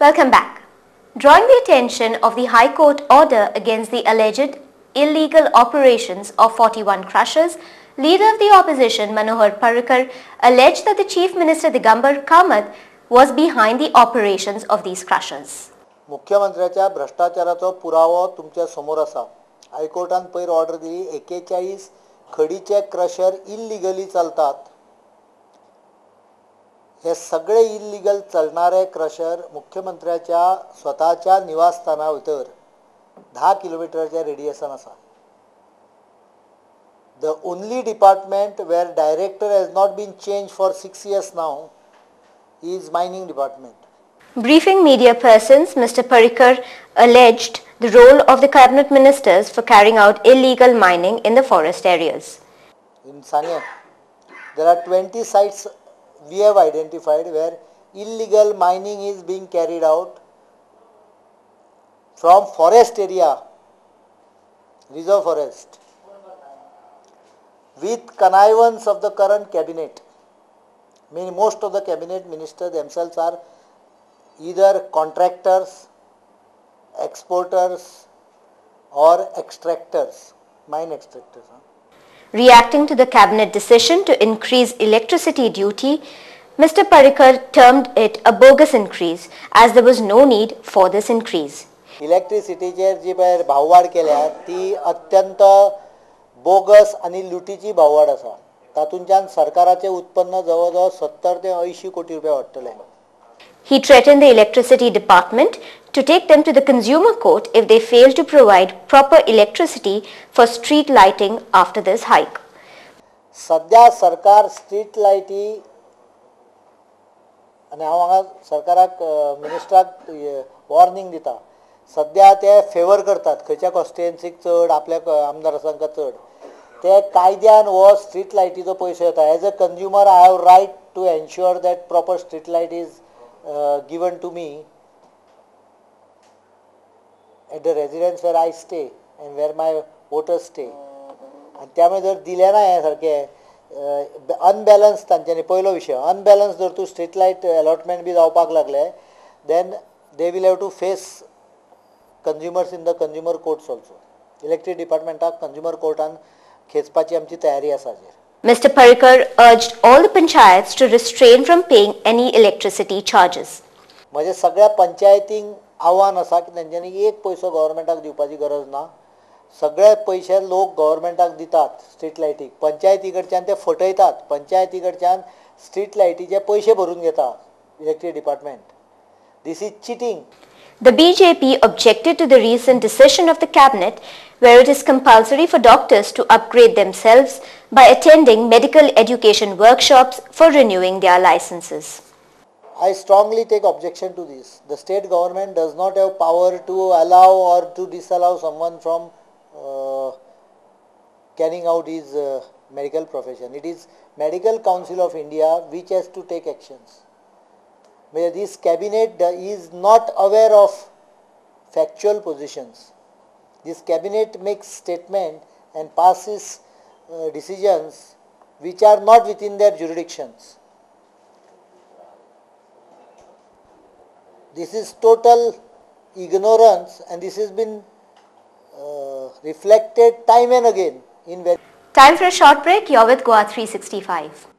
Welcome back. Drawing the attention of the High Court order against the alleged illegal operations of 41 crushers, leader of the opposition Manohar Parrikar alleged that the Chief Minister Digambar Kamath was behind the operations of these crushers. मुख्यमंत्र्याच्या भ्रष्टाचाराचो पुरावो तुमच्या समोर आसा. हायकोर्टान पयर order दिली 41 खडीचे crusher illegally चलतात. हे सगळे illegal चलणारे crusher मुख्यमंत्र्याच्या स्वताच्या निवासस्थाना भितर 10 किलोमीटरच्या रेडियसान आसा. The only department where director has not been changed for 6 years now is mining department. Briefing media persons, Mr. Parrikar alleged the role of the cabinet ministers for carrying out illegal mining in the forest areas. In Sanya, there are 20 sites we have identified where illegal mining is being carried out from forest area, reserve forest, with connivance of the current cabinet. I mean, most of the cabinet ministers themselves are either contractors, exporters or extractors, mine extractors. Reacting to the cabinet decision to increase electricity duty, Mr. Parrikar termed it a bogus increase as there was no need for this increase. इलेक्ट्रिसिटीचेर जी पळय भाववाड केल्या ती अत्यंत bogus आणि लुटीची भाववाड आसा. तातूंतल्यान सरकाराचे उत्पन्न जवळजवळ 70 ते 80 कोटी रुपया वाडटले. He threatened the electricity department to take them to the consumer court if they fail to provide proper electricity for street lighting after this hike. सध्या सरकार स्ट्रीट लायटी आणि हांव हांगा सरकाराक मिनिस्टराक वॉर्निंग दिता. सध्या ते फेवर करतात खंयच्या कॉन्स्टिट्युएन्सीक चड आपल्या आमदारांका चड. ते कायद्यान हो स्ट्रीट लायटीचो पयसो येता. As a consumer I have right to ensure that proper street light is given to me at the residence where I stay and where my voters stay. आणि त्यामुळे जर दिले ना हे सारखे अनबॅलन्स तांच्यांनी पयलो विशय अनबॅलन्स जर तूं स्ट्रीट लायट अलॉटमेंट बी जावपाक लागले then they will have to face consumers in the consumer courts also. Electric डिपार्टमेंटाक कंज्युमर कोर्टान खेचपाची आमची तयारी आसा. Mr. Parrikar urged all the panchayats to refrain from paying any electricity charges. म्हणजे सगळ्या पंचायतींक आव्हान आसा की तांच्यांनी एक पयसो गव्हर्मेंटाक दिवपाची गरज ना. सगळे पयशे लोक गव्हर्मेंटाक दितात स्ट्रीट लायटीक. पंचायती कडच्यान ते फटयतात. पंचायती कडच्यान स्ट्रीट लायटीचे पयशे भरून घेता electric department. This is cheating. The BJP objected to the recent decision of the cabinet where it is compulsory for doctors to upgrade themselves by attending medical education workshops for renewing their licenses. I strongly take objection to this. The state government does not have power to allow or to disallow someone from carrying out his medical profession. It is Medical Council of India which has to take actions. This cabinet is not aware of factual positions. This cabinet makes statement and passes decisions which are not within their jurisdictions. This is total ignorance and this has been reflected time and again in Time for a short break. You're with Goa 365.